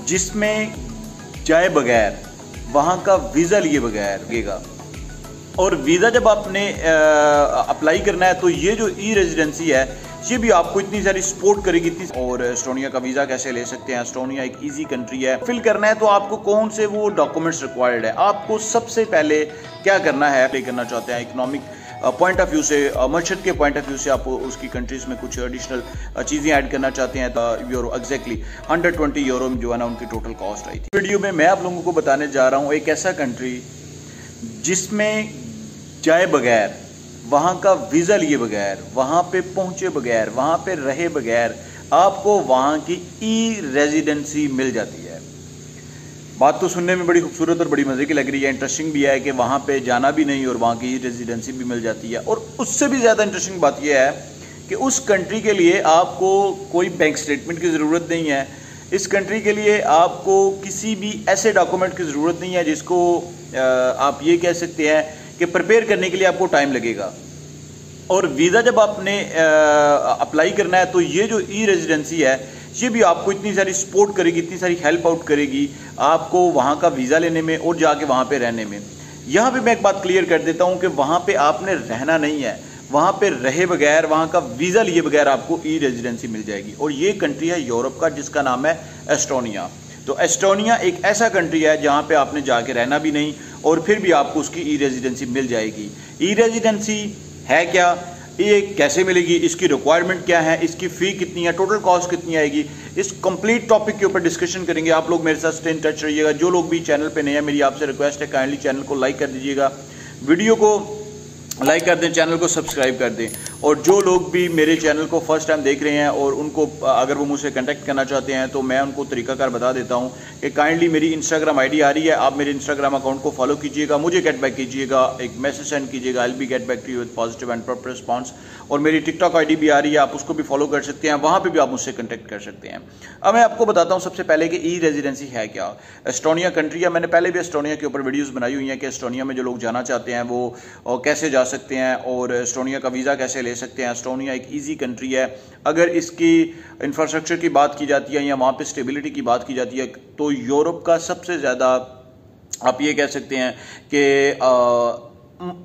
जिसमें जाए बगैर वहाँ का वीज़ा लिए बगैर लगेगा। और वीज़ा जब आपने अप्लाई करना है तो ये जो ई रेजिडेंसी है ये भी आपको इतनी सारी सपोर्ट करेगी और एस्टोनिया का वीज़ा कैसे ले सकते हैं। एस्टोनिया एक इजी कंट्री है। फिल करना है तो आपको कौन से वो डॉक्यूमेंट्स रिक्वायर्ड है। आपको सबसे पहले क्या करना है, अप्लाई करना चाहते हैं इकोनॉमिक पॉइंट ऑफ व्यू से, मर्चेंट के पॉइंट ऑफ व्यू से आप उसकी कंट्रीज में कुछ एडिशनल चीज़ें ऐड करना चाहते हैं तो यूरो एग्जैक्टली 120 यूरो जो है ना उनकी टोटल कॉस्ट आई थी। वीडियो में मैं आप लोगों को बताने जा रहा हूँ एक ऐसा कंट्री जिसमें जाए बगैर, वहाँ का वीज़ा लिए बगैर, वहाँ पे पहुँचे बगैर, वहाँ पे रहे बगैर आपको वहाँ की ई रेजिडेंसी मिल जाती है। बात तो सुनने में बड़ी खूबसूरत और बड़ी मज़े की लग रही है, इंटरेस्टिंग भी है कि वहाँ पे जाना भी नहीं और वहाँ की ई रेजिडेंसी भी मिल जाती है। और उससे भी ज़्यादा इंटरेस्टिंग बात यह है कि उस कंट्री के लिए आपको कोई बैंक स्टेटमेंट की ज़रूरत नहीं है। इस कंट्री के लिए आपको किसी भी ऐसे डॉक्यूमेंट की ज़रूरत नहीं है जिसको आप ये कह सकते हैं कि प्रिपेयर करने के लिए आपको टाइम लगेगा। और वीज़ा जब आपने अप्लाई करना है तो ये जो ई रेजिडेंसी है ये भी आपको इतनी सारी सपोर्ट करेगी, इतनी सारी हेल्प आउट करेगी आपको वहाँ का वीज़ा लेने में और जाके वहाँ पे रहने में। यहाँ पे मैं एक बात क्लियर कर देता हूँ कि वहाँ पे आपने रहना नहीं है, वहाँ पे रहे बगैर, वहाँ का वीज़ा लिए बगैर आपको ई रेजिडेंसी मिल जाएगी। और ये कंट्री है यूरोप का जिसका नाम है एस्टोनिया। तो एस्टोनिया एक ऐसा कंट्री है जहाँ पे आपने जाके रहना भी नहीं और फिर भी आपको उसकी ई रेजिडेंसी मिल जाएगी। ई रेजिडेंसी है क्या, ये कैसे मिलेगी, इसकी रिक्वायरमेंट क्या है, इसकी फ़ी कितनी है, टोटल कॉस्ट कितनी आएगी, इस कंप्लीट टॉपिक के ऊपर डिस्कशन करेंगे। आप लोग मेरे साथ स्टे इन टच रहिएगा। जो लोग भी चैनल पे नए हैं मेरी आपसे रिक्वेस्ट है काइंडली चैनल को लाइक कर दीजिएगा, वीडियो को लाइक कर दें, चैनल को सब्सक्राइब कर दें। और जो लोग भी मेरे चैनल को फर्स्ट टाइम देख रहे हैं और उनको अगर वो मुझसे कांटेक्ट करना चाहते हैं तो मैं उनको तरीकाकार बता देता हूं कि काइंडली मेरी इंस्टाग्राम आईडी आ रही है, आप मेरे इंस्टाग्राम अकाउंट को फॉलो कीजिएगा, मुझे गेट बैक कीजिएगा, एक मैसेज सेंड कीजिएगा, I will be get back to you with positive and proper response. और मेरी टिकटॉक आईडी भी आ रही है, आप उसको भी फॉलो कर सकते हैं, वहाँ पर भी आप मुझसे कॉन्टैक्ट कर सकते हैं। अब मैं आपको बताता हूँ सबसे पहले कि ई रेजिडेंसी है क्या। एस्टोनिया कंट्री है, मैंने पहले भी एस्टोनिया के ऊपर वीडियोज़ बनाई हुई हैं कि एस्टोनिया में जो लोग जाना चाहते हैं वो कैसे जा सकते हैं और एस्टोनिया का वीज़ा कैसे ले सकते हैं। एस्टोनिया एक इजी कंट्री है। अगर इसकी इंफ्रास्ट्रक्चर की बात की जाती है या वहाँ पे स्टेबिलिटी की बात की जाती है तो यूरोप का सबसे ज़्यादा आप ये कह सकते हैं कि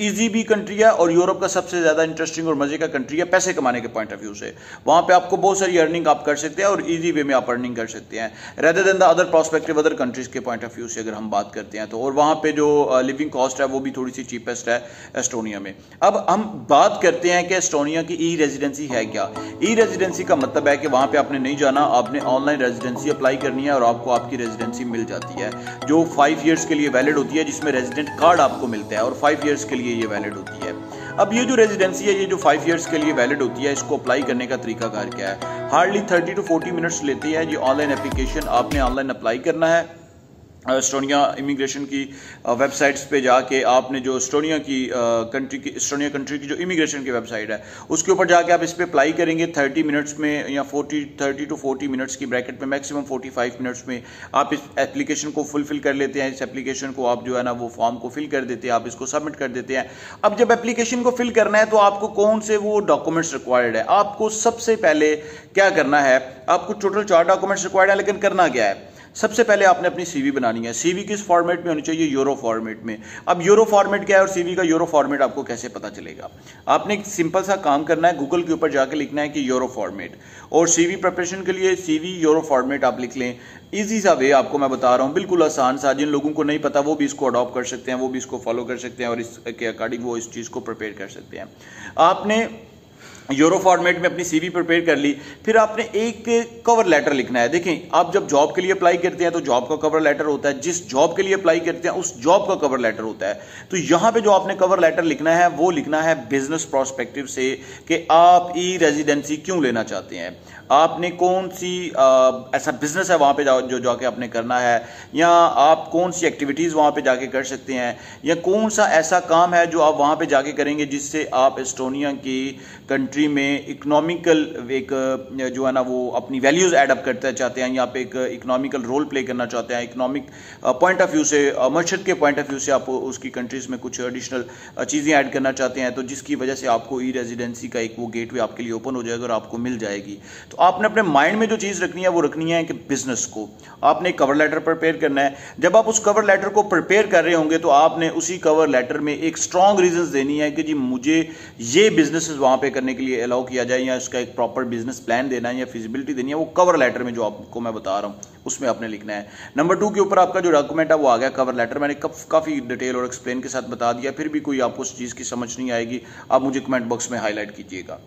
इजी भी कंट्री है और यूरोप का सबसे ज़्यादा इंटरेस्टिंग और मज़े का कंट्री है पैसे कमाने के पॉइंट ऑफ व्यू से। वहाँ पे आपको बहुत सारी अर्निंग आप कर सकते हैं और इजी वे में आप अर्निंग कर सकते हैं rather than the other prospective other countries के पॉइंट ऑफ व्यू से अगर हम बात करते हैं तो। और वहाँ पे जो लिविंग कॉस्ट है वो भी थोड़ी सी चीपेस्ट है एस्टोनिया में। अब हम बात करते हैं कि एस्टोनिया की ई रेजिडेंसी है क्या। ई रेजिडेंसी का मतलब है कि वहाँ पर आपने नहीं जाना, आपने ऑनलाइन रेजिडेंसी अप्लाई करनी है और आपको आपकी रेजिडेंसी मिल जाती है जो 5 ईयर्स के लिए वैलिड होती है, जिसमें रेजिडेंट कार्ड आपको मिलता है और 5 ईयर्स के लिए ये वैलिड होती है। अब ये जो रेजिडेंसी है ये जो 5 ईयर्स के लिए वैलिड होती है, इसको अप्लाई करने का तरीकाकार क्या है। हार्डली 30 to 40 मिनट्स लेती है ये ऑनलाइन एप्लीकेशन। आपने ऑनलाइन अप्लाई करना है एस्टोनिया इमिग्रेशन की वेबसाइट्स पे जाके। आपने जो एस्टोनिया कंट्री की जो इमिग्रेशन की वेबसाइट है उसके ऊपर जाके आप इस पे अप्लाई करेंगे 30 मिनट्स में या 30 to 40 मिनट्स की ब्रैकेट में, मैक्सिमम 45 मिनट्स में आप इस एप्लीकेशन को फुलफिल कर लेते हैं। इस एप्लीकेशन को आप जो है ना वो फॉर्म को फिल कर देते हैं, आप इसको सबमिट कर देते हैं। अब जब एप्लीकेशन को फिल करना है तो आपको कौन से वो डॉक्यूमेंट्स रिक्वायर्ड है। आपको सबसे पहले क्या करना है, आपको टोटल 4 डॉक्यूमेंट्स रिक्वायर्ड है, लेकिन करना क्या है। सबसे पहले आपने अपनी सीवी बनानी है। सीवी किस फॉर्मेट में होनी चाहिए, यूरो फॉर्मेट में। अब यूरो फॉर्मेट क्या है और सीवी का यूरो फॉर्मेट आपको कैसे पता चलेगा। आपने एक सिंपल सा काम करना है, गूगल के ऊपर जाके लिखना है कि यूरो फॉर्मेट, और सीवी प्रिपरेशन के लिए सीवी यूरो फॉर्मेट आप लिख लें। इजी सा वे आपको मैं बता रहा हूँ, बिल्कुल आसान सा। जिन लोगों को नहीं पता वो भी इसको अडॉप्ट कर सकते हैं, वो भी इसको फॉलो कर सकते हैं और इसके अकॉर्डिंग वो इस चीज़ को प्रिपेयर कर सकते हैं। आपने यूरो फॉर्मेट में अपनी सीवी प्रिपेयर कर ली, फिर आपने एक कवर लेटर लिखना है। देखें, आप जब जॉब के लिए अप्लाई करते हैं तो जॉब का कवर लेटर होता है, जिस जॉब के लिए अप्लाई करते हैं उस जॉब का कवर लेटर होता है। तो यहां पे जो आपने कवर लेटर लिखना है वो लिखना है बिजनेस प्रोस्पेक्टिव से कि आप ई रेजिडेंसी क्यों लेना चाहते हैं, आपने कौन सी ऐसा बिजनेस है वहां पे जो जाके आपने करना है, या आप कौन सी एक्टिविटीज वहां पे जाके कर सकते हैं, या कौन सा ऐसा काम है जो आप वहां पे जाके करेंगे जिससे आप एस्टोनिया की कंट्री में इकोनॉमिकल एक जो है ना वो अपनी वैल्यूज ऐड अप करते चाहते हैं, यहाँ पे एक इकोनॉमिकल रोल प्ले करना चाहते हैं, इकोनॉमिक पॉइंट ऑफ व्यू से, मर्चेंट के पॉइंट ऑफ व्यू से आप उसकी कंट्रीज में कुछ एडिशनल चीज़ें ऐड करना चाहते हैं, तो जिसकी वजह से आपको ई रेजिडेंसी का एक वो गेटवे आपके लिए ओपन हो जाएगा और आपको मिल जाएगी। तो आपने अपने माइंड में जो चीज़ रखनी है वो रखनी है कि बिजनेस को आपने एक कवर लेटर प्रिपेयर करना है। जब आप उस कवर लेटर को प्रिपेयर कर रहे होंगे तो आपने उसी कवर लेटर में एक स्ट्रॉन्ग रीजंस देनी है कि जी मुझे ये बिजनेसेस वहां पे करने के लिए अलाउ किया जाए, या इसका एक प्रॉपर बिजनेस प्लान देना है या फिजिबिलिटी देनी है, वो कवर लेटर में जो आपको मैं बता रहा हूं उसमें आपने लिखना है। नंबर 2 के ऊपर आपका जो डॉक्यूमेंट है वो आ गया कवर लेटर। मैंने काफी डिटेल और एक्सप्लेन के साथ बता दिया, फिर भी कोई आपको उस चीज की समझ नहीं आएगी आप मुझे कमेंट बॉक्स में हाईलाइट कीजिएगा।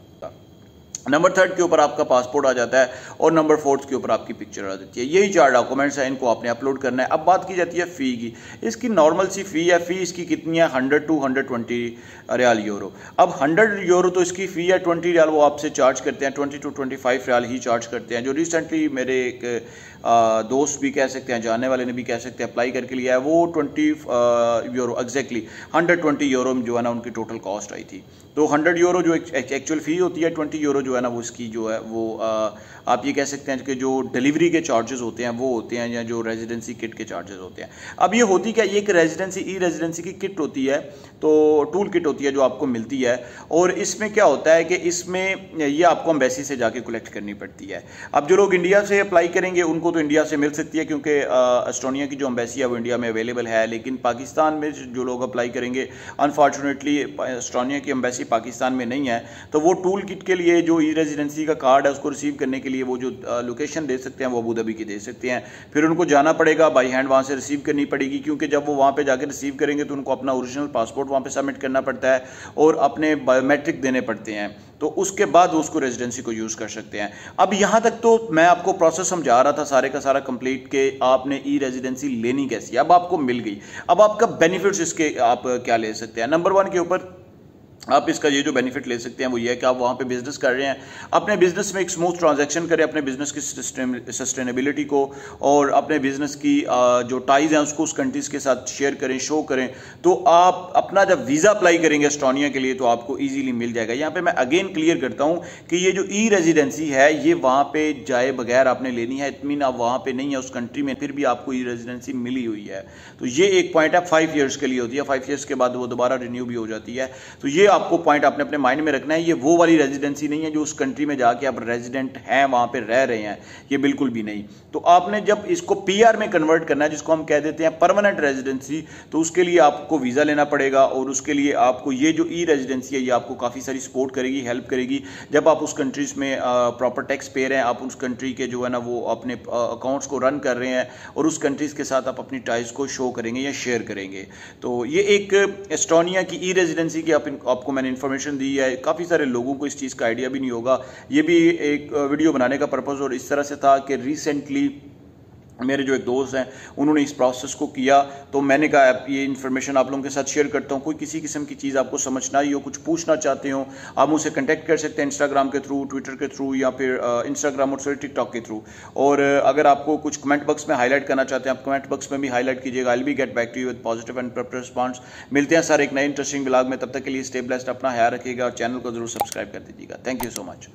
नंबर 3 के ऊपर आपका पासपोर्ट आ जाता है और नंबर 4 के ऊपर आपकी पिक्चर आ जाती है। यही 4 डॉक्यूमेंट्स हैं, इनको आपने अपलोड करना है। अब बात की जाती है फ़ी की। इसकी नॉर्मल सी फ़ी है, फ़ी इसकी कितनी है 100 to 120 रियाल यूरो। अब 100 यूरो तो इसकी फ़ी है, 20 रियाल वो आपसे चार्ज करते हैं, 20 to 25 रियाल ही चार्ज करते हैं। जो रिसेंटली मेरे एक दोस्त भी कह सकते हैं, जानने वाले ने भी कह सकते हैं, अप्लाई करके लिया है, वो 20 यूरो एग्जैक्टली 120 यूरो में जो है ना उनकी टोटल कॉस्ट आई थी। तो 100 यूरो जो एक्चुअल फ़ी होती है, 20 यूरो जो है ना वो इसकी जो है वो आप ये कह सकते हैं कि जो डिलीवरी के चार्जेस होते हैं वो होते हैं, या जो रेजिडेंसी किट के चार्जेस होते हैं। अब ये होती क्या, ये एक रेजिडेंसी ई रेजिडेंसी की किट होती है, तो टूल किट होती है जो आपको मिलती है, और इसमें क्या होता है कि इसमें ये आपको एम्बेसी से जाके कलेक्ट करनी पड़ती है। अब जो लोग इंडिया से अप्लाई करेंगे उनको तो इंडिया से मिल सकती है, क्योंकि एस्टोनिया की जो एम्बेसी है वो इंडिया में अवेलेबल है, लेकिन पाकिस्तान में जो लोग अप्लाई करेंगे अनफॉर्चुनेटली एस्टोनिया की एम्बेसी पाकिस्तान में नहीं है, तो वो टूल किट के लिए जो ई रेजिडेंसी का कार्ड है उसको रिसीव करने के लिए वो जो लोकेशन दे सकते हैं वो अबू धाबी की दे सकते हैं। फिर उनको जाना पड़ेगा, बाई हैंड वहाँ से रिसीव करनी पड़ेगी, क्योंकि जब वो वहाँ पे जाकर रिसीव करेंगे तो उनको अपना ओरिजिनल पासपोर्ट वहाँ पे सबमिट करना पड़ता है और अपने बायोमेट्रिक देने पड़ते हैं, तो उसके बाद वो उसको रेजिडेंसी को यूज़ कर सकते हैं। अब यहाँ तक तो मैं आपको प्रोसेस समझा रहा था सारे का सारा कंप्लीट के आपने ई रेजिडेंसी लेनी कैसी है। अब आपको मिल गई, अब आपका बेनिफिट्स इसके आप क्या ले सकते हैं। नंबर 1 के ऊपर आप इसका ये जो बेनिफिट ले सकते हैं वो ये है कि आप वहाँ पे बिजनेस कर रहे हैं, अपने बिजनेस में एक स्मूथ ट्रांजैक्शन करें, अपने बिजनेस की सस्टेनेबिलिटी को और अपने बिजनेस की जो टाइज हैं उसको उस कंट्रीज के साथ शेयर करें, शो करें, तो आप अपना जब वीज़ा अप्लाई करेंगे एस्टोनिया के लिए तो आपको ईजीली मिल जाएगा। यहाँ पे मैं अगेन क्लियर करता हूँ कि ये जो ई रेजिडेंसी है ये वहाँ पे जाए बगैर आपने लेनी है, इट मीन आप वहाँ पे नहीं है उस कंट्री में, फिर भी आपको ई रेजिडेंसी मिली हुई है। तो ये एक पॉइंट है, 5 ईयर्स के लिए होती है, 5 ईयर्स के बाद वो दोबारा रिन्यू भी हो जाती है। तो ये आपको पॉइंट आपने अपने माइंड में रखना है। ये वो वाली रेजिडेंसी नहीं है जो उस कंट्री में जाके आप रेजिडेंट हैं वहां पे रह रहे हैं, ये बिल्कुल भी नहीं। तो आपने जब इसको पीआर में कन्वर्ट करना है, जिसको हम कह देते हैं परमानेंट रेजिडेंसी, तो उसके लिए आपको वीजा लेना पड़ेगा और उसके लिए आपको ये जो ई रेजिडेंसी है ये आपको काफी सारी सपोर्ट करेगी, हेल्प करेगी। जब आप उस कंट्रीज में प्रॉपर टैक्स पे हैं, आप उस कंट्री के जो है ना वो अपने अकाउंट्स को रन कर रहे हैं और उस कंट्रीज के साथ आप अपनी टाइज को शो करेंगे या शेयर करेंगे। तो ये एक एस्टोनिया की ई रेजिडेंसी की आपको मैंने इन्फॉर्मेशन दी है। काफ़ी सारे लोगों को इस चीज़ का आइडिया भी नहीं होगा। ये भी एक वीडियो बनाने का पर्पज़ और इस तरह से था कि रिसेंटली मेरे जो एक दोस्त हैं उन्होंने इस प्रोसेस को किया, तो मैंने कहा ये इन्फॉर्मेशन आप लोगों के साथ शेयर करता हूँ। कोई किसी किस्म की चीज़ आपको समझना ही हो, कुछ पूछना चाहते हो, आप मुझसे कांटेक्ट कर सकते हैं इंस्टाग्राम के थ्रू, ट्विटर के थ्रू, या फिर इंस्टाग्राम और सॉरी टिकटॉक के थ्रू। और अगर आपको कुछ कमेंट बॉक्स में हाईलाइट करना चाहते हैं आप कमेंट बॉक्स में भी हाईलाइट कीजिएगा। I will be get back to you with positive and proper response. मिलते हैं सर एक नए इंटरेस्टिंग ब्लॉग में, तब तक के लिए स्टे ब्लेस्ड, अपना ख्याल रखिएगा और चैनल को जरूर सब्सक्राइब कर दीजिएगा। Thank you so much.